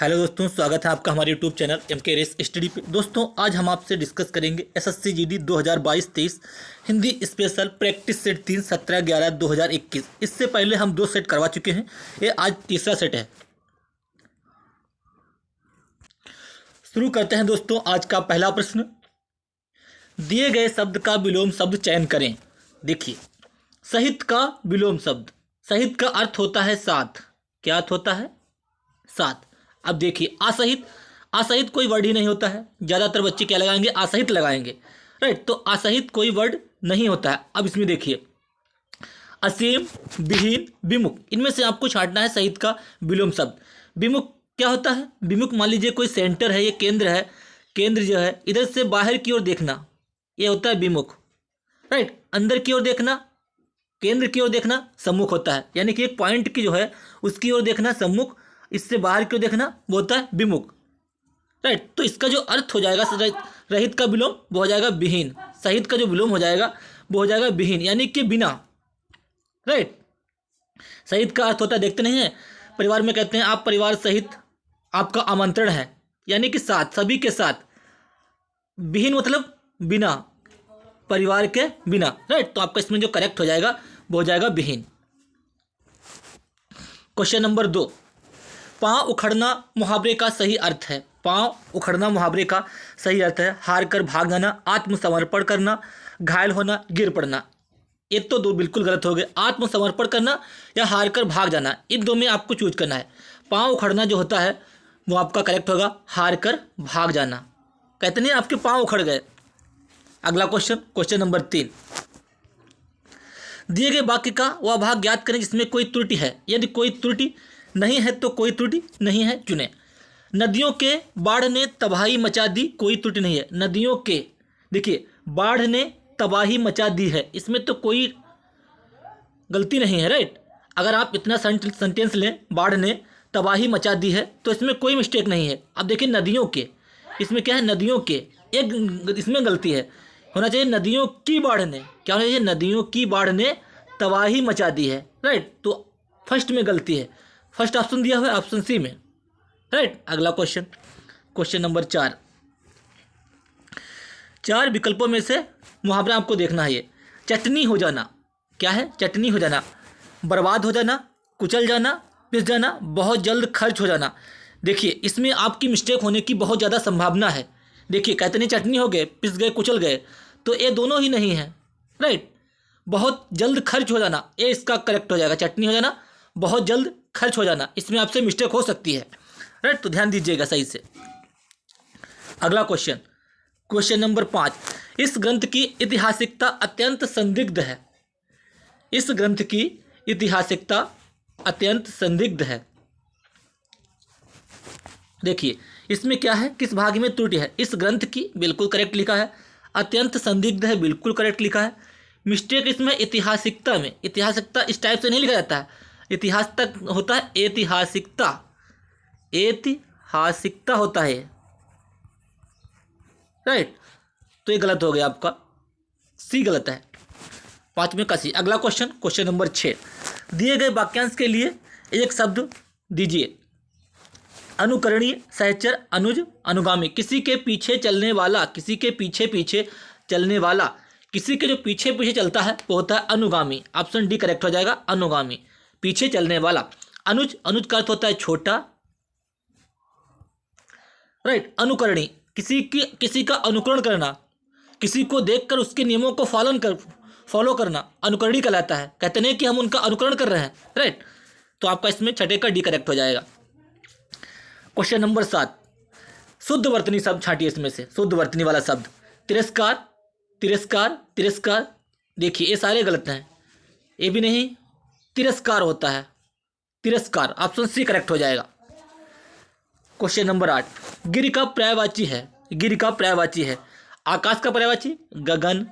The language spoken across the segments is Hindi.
हेलो दोस्तों, स्वागत है आपका हमारे यूट्यूब चैनल एम के रेस स्टडी पे। दोस्तों, आज हम आपसे डिस्कस करेंगे SSC GD 2022-23 Hindi special practice set 3 17/11/2021। इससे पहले हम 2 सेट करवा चुके हैं, ये आज तीसरा सेट है। शुरू करते हैं दोस्तों। आज का पहला प्रश्न, दिए गए शब्द का विलोम शब्द चयन करें। देखिए, सहित का विलोम शब्द, सहित का अर्थ होता है साथ। क्या अर्थ होता है? साथ। अब देखिए, असहित, असहित कोई वर्ड ही नहीं होता है। ज़्यादातर बच्चे क्या लगाएंगे? असहित लगाएंगे, राइट। तो असहित कोई वर्ड नहीं होता है। अब इसमें देखिए, असीम, विहीन, विमुख, इनमें से आपको छांटना है सहित का विलोम शब्द। विमुख क्या होता है? विमुख मान लीजिए कोई सेंटर है, ये केंद्र है, केंद्र जो है इधर से बाहर की ओर देखना, ये होता है विमुख, राइट। अंदर की ओर देखना, केंद्र की ओर देखना सम्मुख होता है। यानी कि एक पॉइंट की जो है उसकी ओर देखना सम्मुख, इससे बाहर क्यों देखना वो होता है विमुख, राइट। तो इसका जो अर्थ हो जाएगा रहित का विलोम वो हो जाएगा विहीन। सहित का जो विलोम हो जाएगा वो हो जाएगा विहीन, यानी कि बिना, राइट। सहित का अर्थ होता है, देखते नहीं है परिवार में कहते हैं आप परिवार सहित आपका आमंत्रण है, यानी कि साथ, सभी के साथ। विहीन मतलब बिना, परिवार के बिना, राइट। तो आपका इसमें जो करेक्ट हो जाएगा वो हो जाएगा विहीन। क्वेश्चन नंबर 2, पाँव उखड़ना मुहावरे का सही अर्थ है। पाँव उखड़ना मुहावरे का सही अर्थ है हार कर भाग जाना, आत्मसमर्पण करना, घायल होना, गिर पड़ना। ये तो दो बिल्कुल गलत हो गए। आत्मसमर्पण करना या हार कर भाग जाना, इन दो में आपको चूज करना है। पाँव उखड़ना जो होता है वो आपका करेक्ट होगा हार कर भाग जाना। कहते नहीं आपके पाँव उखड़ गए। अगला क्वेश्चन, क्वेश्चन नंबर 3, दिए गए वाक्य का वह भाग ज्ञात करें जिसमें कोई त्रुटि है। यदि कोई त्रुटि नहीं है तो कोई त्रुटि नहीं है चुने। नदियों के बाढ़ ने तबाही मचा दी, कोई त्रुटि नहीं है। नदियों के, देखिए, बाढ़ ने तबाही मचा दी है, इसमें तो कोई गलती नहीं है, राइट। अगर आप इतना सेंटेंस लें, बाढ़ ने तबाही मचा दी है, तो इसमें कोई मिस्टेक नहीं है। अब देखिए, नदियों के, इसमें क्या है? नदियों के, एक इसमें गलती है, होना चाहिए नदियों की बाढ़ ने। क्या होना चाहिए? नदियों की बाढ़ ने तबाही मचा दी है, राइट। तो फर्स्ट में गलती है, फर्स्ट ऑप्शन दिया हुआ है ऑप्शन सी में, राइट। अगला क्वेश्चन, क्वेश्चन नंबर 4, 4 विकल्पों में से मुहावरा आपको देखना है। ये चटनी हो जाना, क्या है? चटनी हो जाना, बर्बाद हो जाना, कुचल जाना, पिस जाना, बहुत जल्द खर्च हो जाना। देखिए, इसमें आपकी मिस्टेक होने की बहुत ज़्यादा संभावना है। देखिए, कहते नहीं चटनी हो गए, पिस गए, कुचल गए, तो ये दोनों ही नहीं है, राइट। बहुत जल्द खर्च हो जाना, ये इसका करेक्ट हो जाएगा। चटनी हो जाना, बहुत जल्द खर्च हो जाना, इसमें आपसे मिस्टेक हो सकती है, राइट। तो ध्यान दीजिएगा सही से। अगला क्वेश्चन, क्वेश्चन नंबर 5, इस ग्रंथ की ऐतिहासिकता अत्यंत संदिग्ध है। इस ग्रंथ की ऐतिहासिकता अत्यंत संदिग्ध है। देखिए, इसमें क्या है? किस भाग में त्रुटि है? इस ग्रंथ की, बिल्कुल करेक्ट लिखा है। अत्यंत संदिग्ध है, बिल्कुल करेक्ट लिखा है। मिस्टेक इसमें ऐतिहासिकता में, ऐतिहासिकता इस टाइप से नहीं लिखा जाता है, इतिहास तक होता है ऐतिहासिकता, ऐतिहासिकता होता है, राइट। तो ये गलत हो गया आपका, सी गलत है, 5 में का सी। अगला क्वेश्चन, क्वेश्चन नंबर 6, दिए गए वाक्यांश के लिए एक शब्द दीजिए। अनुकरणीय, सहचर, अनुज, अनुगामी। किसी के पीछे चलने वाला, किसी के पीछे पीछे चलने वाला, किसी के जो पीछे पीछे चलता है वो होता है अनुगामी। ऑप्शन डी करेक्ट हो जाएगा, अनुगामी, पीछे चलने वाला। अनुज, अनुज का अर्थ होता है छोटा, राइट। अनुकरणी, किसी का अनुकरण करना, किसी को देखकर उसके नियमों को फॉलो करना, अनुकरणी कहलाता है। कहते नहीं कि हम उनका अनुकरण कर रहे हैं, राइट। तो आपका इसमें छठे का डी करेक्ट हो जाएगा। क्वेश्चन नंबर 7, शुद्ध वर्तनी शब्द छांटिए इसमें से, शुद्ध वर्तनी वाला शब्द। तिरस्कार, तिरस्कार, तिरस्कार। देखिए, ये सारे गलत हैं, ये भी नहीं, तिरस्कार होता है, तिरस्कार, ऑप्शन सी करेक्ट हो जाएगा। क्वेश्चन नंबर 8, गिर का पर्यायवाची है, गिर का पर्यायवाची है। आकाश का पर्यायवाची गगन,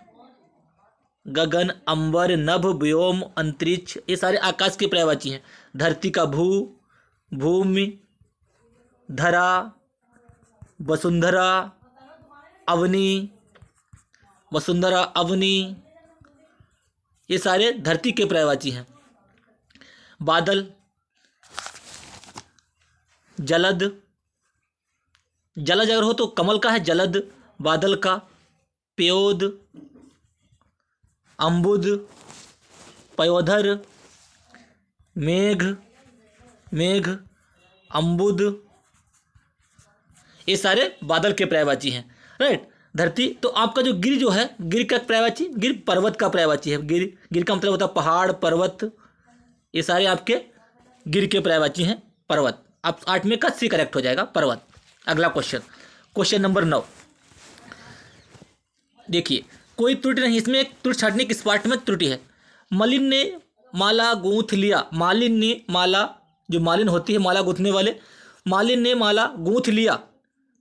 गगन, अंबर, नभ, व्योम, अंतरिक्ष, ये सारे आकाश के पर्यायवाची हैं। धरती का भू, भूमि, धरा, वसुंधरा, अवनी, वसुंधरा, अवनी, ये सारे धरती के पर्यायवाची हैं। बादल, जलद, जलज अगर हो तो कमल का है जलद, बादल का प्योद, अम्बुद, पयोधर, मेघ, मेघ, अम्बुद, ये सारे बादल के पर्यायवाची हैं। राइट। धरती, तो आपका जो गिर जो है, गिर का पर्यायवाची, गिर पर्वत का पर्यायवाची है। गिर, गिर का मतलब होता है पहाड़, पर्वत, ये सारे आपके गिर के पर्यायवाची हैं। पर्वत, आप 8 में का सी करेक्ट हो जाएगा, पर्वत। अगला क्वेश्चन, क्वेश्चन नंबर 9। देखिए कोई त्रुटि नहीं, इसमें एक त्रुटि छाटने किस पार्ट में त्रुटि है। मलिन ने माला गूंथ लिया, मालिन ने माला, जो मालिन होती है माला गूंथने वाले, मालिन ने माला गूंथ लिया,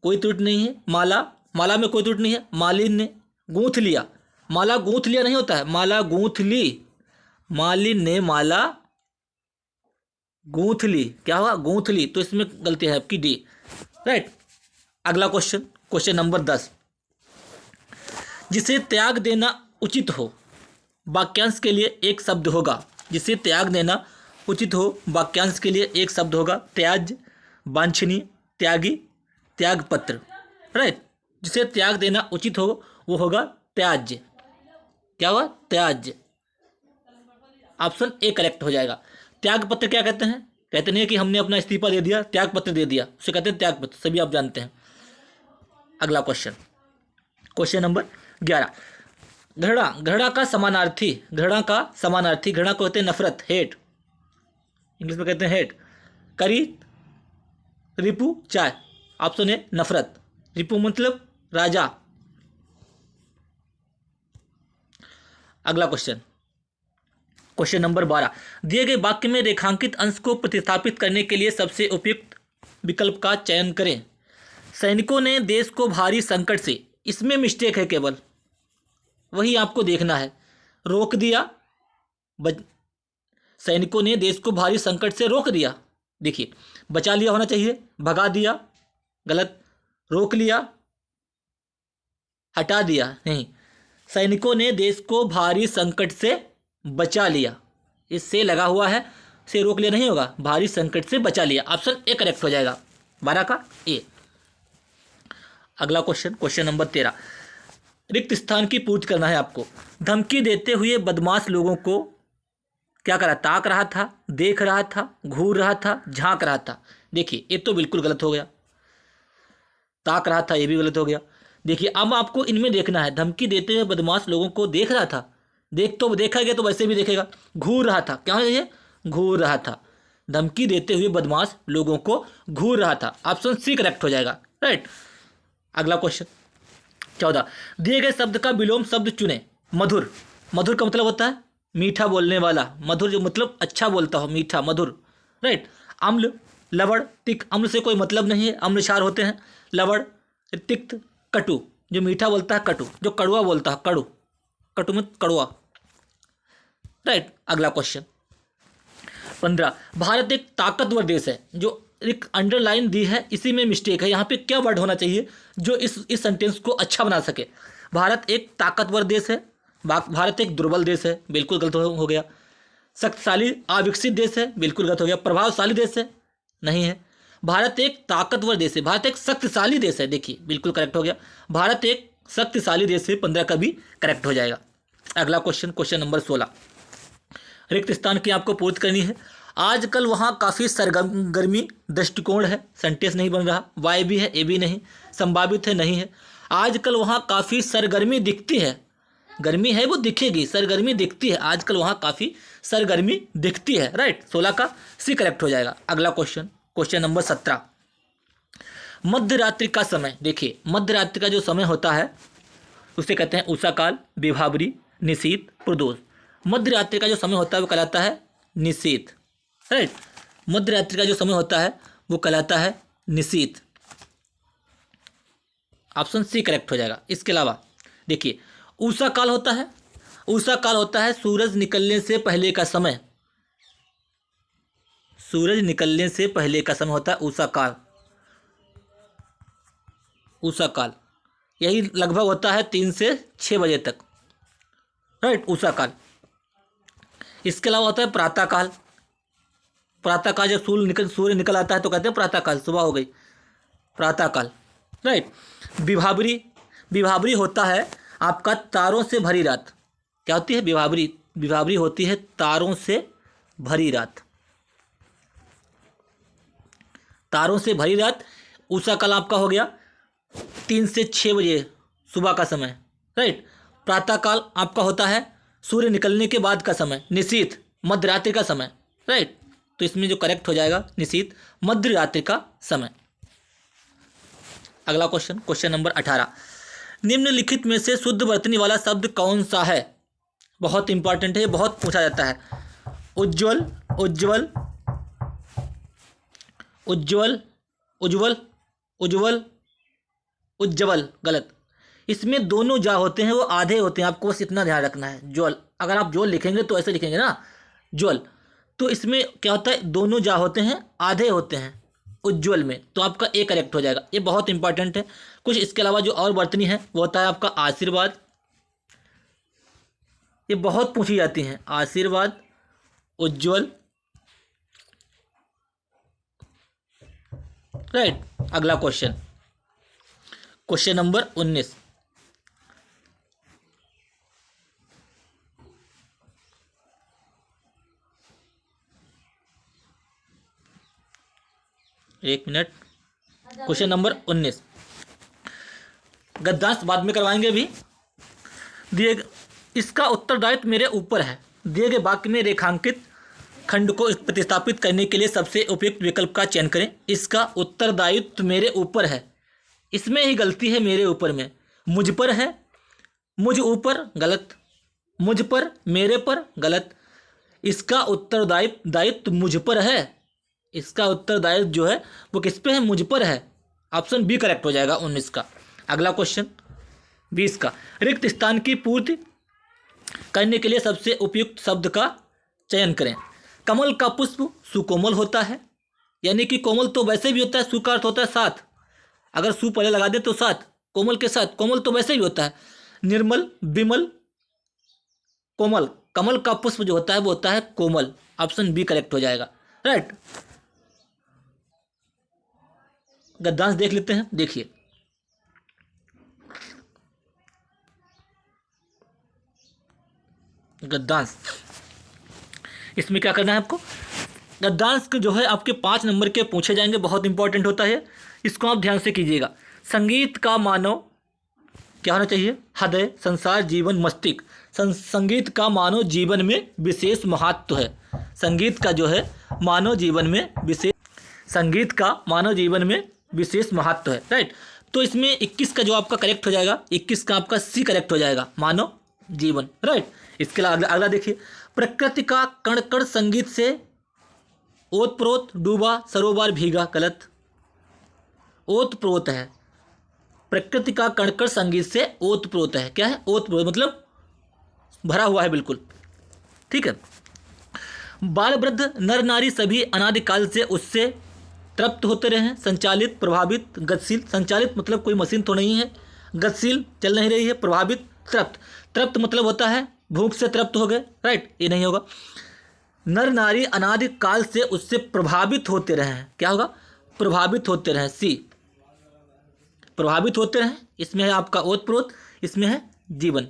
कोई त्रुटि नहीं है। माला, माला में कोई त्रुटि नहीं है। मालिन ने गूंथ लिया, माला गूंथ लिया नहीं होता है, माला गूंथ ली, मालिन ने माला गूंथ ली, क्या हुआ, गूंथ ली, तो इसमें गलती है आपकी डी। राइट। अगला क्वेश्चन, क्वेश्चन नंबर 10। जिसे त्याग देना उचित हो, वाक्यांश के लिए एक शब्द होगा। जिसे त्याग देना उचित हो, वाक्यांश के लिए एक शब्द होगा। त्याज, वांछनीय, त्यागी, त्यागपत्र। राइट। जिसे त्याग देना उचित हो वो होगा त्याज्य। क्या हुआ, त्याज्य। ऑप्शन ए करेक्ट हो जाएगा। त्यागपत्र क्या कहते हैं, कहते नहीं है कि हमने अपना इस्तीफा दे दिया, त्यागपत्र दे दिया, उसे कहते हैं त्यागपत्र, सभी आप जानते हैं। अगला क्वेश्चन, क्वेश्चन नंबर 11। घृणा, घृणा का समानार्थी, घृणा का समानार्थी, घृणा को कहते हैं नफरत, हेट, इंग्लिश में कहते हैं हेट। करी, रिपु, चाय, ऑप्शन ए नफरत। रिपु मतलब राजा। अगला क्वेश्चन, क्वेश्चन नंबर 12। दिए गए वाक्य में रेखांकित अंश को प्रतिस्थापित करने के लिए सबसे उपयुक्त विकल्प का चयन करें। सैनिकों ने देश को भारी संकट से, इसमें मिस्टेक है केवल, वही आपको देखना है। रोक दिया, सैनिकों ने देश को भारी संकट से रोक दिया, देखिए बचा लिया होना चाहिए, भगा दिया गलत, रोक लिया, हटा दिया नहीं, सैनिकों ने देश को भारी संकट से बचा लिया, इससे लगा हुआ है, से रोक लिया नहीं होगा, भारी संकट से बचा लिया। ऑप्शन ए करेक्ट हो जाएगा, 12 का ए। अगला क्वेश्चन, क्वेश्चन नंबर 13। रिक्त स्थान की पूर्ति करना है आपको। धमकी देते हुए बदमाश लोगों को क्या करा, ताक रहा था, देख रहा था, घूर रहा था, झांक रहा था। देखिए ये तो बिल्कुल गलत हो गया, ताक रहा था ये भी गलत हो गया। देखिए अब आपको इनमें देखना है, धमकी देते हुए बदमाश लोगों को देख रहा था, देख तो देखा गया तो वैसे भी देखेगा। घूर रहा था, क्या है ये, घूर रहा था, धमकी देते हुए बदमाश लोगों को घूर रहा था। ऑप्शन सी करेक्ट हो जाएगा। राइट। अगला क्वेश्चन 14। दिए गए शब्द का विलोम शब्द चुने। मधुर, मधुर का मतलब होता है मीठा बोलने वाला, मधुर जो मतलब अच्छा बोलता हो, मीठा, मधुर। राइट। अम्ल, लवण, तिक, अम्ल से कोई मतलब नहीं है, अम्ल क्षार होते हैं। लवण, तिक्त, कटु, जो मीठा बोलता है कटु, जो कड़वा बोलता है कड़ु, कटु में कड़वा। राइट। अगला क्वेश्चन 15। भारत एक ताकतवर देश है, जो एक अंडरलाइन दी है, इसी में मिस्टेक है। यहाँ पे क्या वर्ड होना चाहिए जो इस सेंटेंस को अच्छा बना सके। भारत एक ताकतवर देश है, भारत एक दुर्बल देश है, बिल्कुल गलत हो गया। शक्तिशाली अविकसित देश है, बिल्कुल गलत हो गया। प्रभावशाली देश है, नहीं है। भारत एक ताकतवर देश है, भारत एक शक्तिशाली देश है, देखिए बिल्कुल करेक्ट हो गया। भारत एक शक्तिशाली देश है, 15 का भी करेक्ट हो जाएगा। अगला क्वेश्चन, क्वेश्चन नंबर 16। रिक्त स्थान की आपको पूर्ति करनी है। आजकल वहाँ काफ़ी सरगर्मी दृष्टिकोण है, सेंटेंस नहीं बन रहा, वाई भी है, ए भी नहीं, संभावित है, नहीं है। आजकल वहाँ काफ़ी सरगर्मी दिखती है, गर्मी है वो दिखेगी, सरगर्मी दिखती है, आजकल वहाँ काफ़ी सरगर्मी दिखती है। राइट। 16 का सी करेक्ट हो जाएगा। अगला क्वेश्चन, क्वेश्चन नंबर 17। मध्य रात्रि का समय, देखिए मध्य रात्रि का जो समय होता है उसे कहते हैं उषा काल, विभावरी, निशीथ, प्रदोष। मध्य रात्रि का जो समय होता है वो कहलाता है निशीथ। राइट। मध्य रात्रि का जो समय होता है वो कहलाता है निशीथ। ऑप्शन सी करेक्ट हो जाएगा। इसके अलावा देखिए उषा काल होता है, उषा काल होता है सूरज निकलने से पहले का समय, सूरज निकलने से पहले का समय होता है उषा काल, उषा काल। यही लगभग होता है 3 से 6 बजे तक। राइट। उषा काल। इसके अलावा होता है प्रातः काल, प्रातः काल जब सूर्य निकल आता है तो कहते हैं प्रातः काल, सुबह हो गई, प्रातः काल। राइट। विभावरी, विभावरी होता है आपका तारों से भरी रात। क्या होती है विभावरी? विभावरी होती है तारों से भरी रात, तारों से भरी रात। उषा काल आपका हो गया 3 से 6 बजे सुबह का समय, राइट। प्रातः काल आपका होता है सूर्य निकलने के बाद का समय, निशीथ मध्य रात्रि का समय, राइट। तो इसमें जो करेक्ट हो जाएगा निशीथ मध्य रात्रि का समय। अगला क्वेश्चन, क्वेश्चन नंबर 18, निम्नलिखित में से शुद्ध वर्तनी वाला शब्द कौन सा है? बहुत इंपॉर्टेंट है, बहुत पूछा जाता है। उज्ज्वल, उज्ज्वल, उज्ज्वल, उज्ज्वल, उज्ज्वल, उज्ज्वल, गलत। इसमें दोनों जा होते हैं वो आधे होते हैं, आपको बस इतना ध्यान रखना है। ज्वल, अगर आप ज्वल लिखेंगे तो ऐसे लिखेंगे ना ज्वल, तो इसमें क्या होता है दोनों जा होते हैं आधे होते हैं उज्ज्वल में, तो आपका ए करेक्ट हो जाएगा। ये बहुत इंपॉर्टेंट है। कुछ इसके अलावा जो और वर्तनी है वो होता है आपका आशीर्वाद, ये बहुत पूछी जाती हैं। आशीर्वाद, उज्ज्वल, राइट। अगला क्वेश्चन, क्वेश्चन नंबर 19, एक मिनट। क्वेश्चन नंबर 19, गद्यांश बाद में करवाएंगे अभी। दिए इसका उत्तरदायित्व मेरे ऊपर है। दिए गए वाक्य में रेखांकित खंड को प्रतिस्थापित करने के लिए सबसे उपयुक्त विकल्प का चयन करें। इसका उत्तरदायित्व मेरे ऊपर है, इसमें ही गलती है मेरे ऊपर में। मुझ पर है, मुझ ऊपर, गलत। मुझ पर, मेरे पर, गलत। इसका उत्तरदायित्व मुझ पर है, इसका उत्तरदायित्व जो है वो किस पे है? मुझ पर है। ऑप्शन बी करेक्ट हो जाएगा 19 का। अगला क्वेश्चन 20 का, रिक्त स्थान की पूर्ति करने के लिए सबसे उपयुक्त शब्द का चयन करें। कमल का पुष्प सुकोमल होता है, यानी कि कोमल तो वैसे भी होता है, सु का अर्थ होता है साथ, अगर सु पहले लगा दे तो साथ, कोमल के साथ, कोमल तो वैसे भी होता है। निर्मल, विमल, कोमल, कमल का पुष्प जो होता है वो होता है कोमल। ऑप्शन बी करेक्ट हो जाएगा, राइट। गद्यांश देख लेते हैं, देखिए गद्यांश, इसमें क्या करना है आपको? गद्यांश के जो है आपके 5 नंबर के पूछे जाएंगे, बहुत इंपॉर्टेंट होता है, इसको आप ध्यान से कीजिएगा। संगीत का मानव क्या होना चाहिए? हृदय, संसार, जीवन, मस्तिष्क। संगीत का मानव जीवन में विशेष महत्व है। संगीत का जो है मानव जीवन में विशेष, संगीत का मानव जीवन में विशेष महत्व है, राइट। तो इसमें 21 का जो आपका करेक्ट हो जाएगा, 21 का आपका सी करेक्ट हो जाएगा, मानव जीवन, राइट। इसके अलावा अगला देखिए, प्रकृति का कण कण संगीत से ओतप्रोत डूबा सरोवर भीगा, गलत। ओतप्रोत है, प्रकृति का कण कण संगीत से ओतप्रोत है। क्या है? ओतप्रोत मतलब भरा हुआ है, बिल्कुल ठीक है। बाल वृद्ध नर नारी सभी अनादिकाल से उससे तृप्त होते रहे हैं। संचालित, प्रभावित, गतिशील। संचालित मतलब कोई मशीन तो नहीं है, गतिशील चल नहीं रही है। प्रभावित, तृप्त, तृप्त मतलब होता है भूख से तृप्त हो गए, राइट, ये नहीं होगा। नर नारी अनादिकाल से उससे प्रभावित होते रहे हैं, क्या होगा? प्रभावित होते रहे, सी, प्रभावित होते रहे। इसमें है आपका ओतप्रोत, इसमें है जीवन।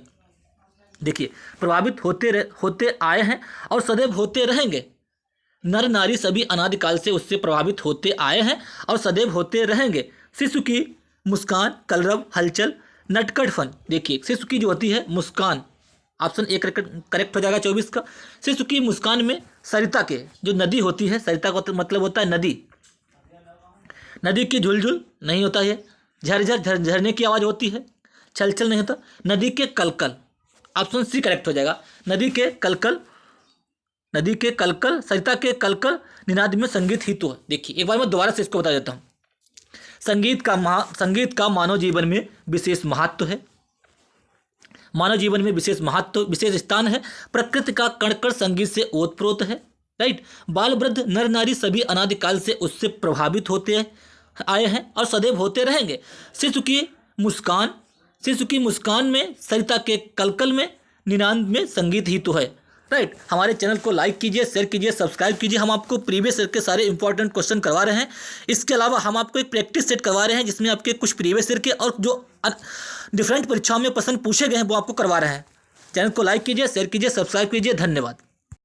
देखिए, प्रभावित होते आए हैं और सदैव होते रहेंगे। नर नारी सभी अनादिकाल से उससे प्रभावित होते आए हैं और सदैव होते रहेंगे। शिशु की मुस्कान, कलरव, हलचल, नटखट फन। देखिए, शिशु की जो होती है मुस्कान, ऑप्शन ए करेक्ट हो जाएगा 24 का। शिशु की मुस्कान में सरिता के जो नदी होती है, सरिता का मतलब होता है नदी, नदी की झुलझुल नहीं होता है, झरझर झरने की आवाज़ होती है, छलछल नहीं होता। नदी के कलकल, ऑप्शन सी करेक्ट हो जाएगा। नदी के कलकल, नदी के कलकल, सरिता के कलकल निनाद में संगीत ही तो है। देखिए, एक बार मैं दोबारा से इसको बता देता हूँ। संगीत का मानव जीवन में विशेष महत्व है, मानव जीवन में विशेष महत्व, विशेष स्थान है। प्रकृति का कण कण संगीत से ओतप्रोत है, राइट। बाल वृद्ध नर नारी सभी अनादिकाल से उससे प्रभावित होते आए हैं और सदैव होते रहेंगे। शिशु की मुस्कान में, सरिता के कलकल में, निनाद में संगीत ही तो है। राइट। हमारे चैनल को लाइक कीजिए, शेयर कीजिए, सब्सक्राइब कीजिए। हम आपको प्रीवियस ईयर के सारे इंपॉर्टेंट क्वेश्चन करवा रहे हैं। इसके अलावा हम आपको एक प्रैक्टिस सेट करवा रहे हैं जिसमें आपके कुछ प्रीवियस ईयर के और जो डिफरेंट परीक्षाओं में प्रश्न पूछे गए हैं वो आपको करवा रहे हैं। चैनल को लाइक कीजिए, शेयर कीजिए, सब्सक्राइब कीजिए। धन्यवाद।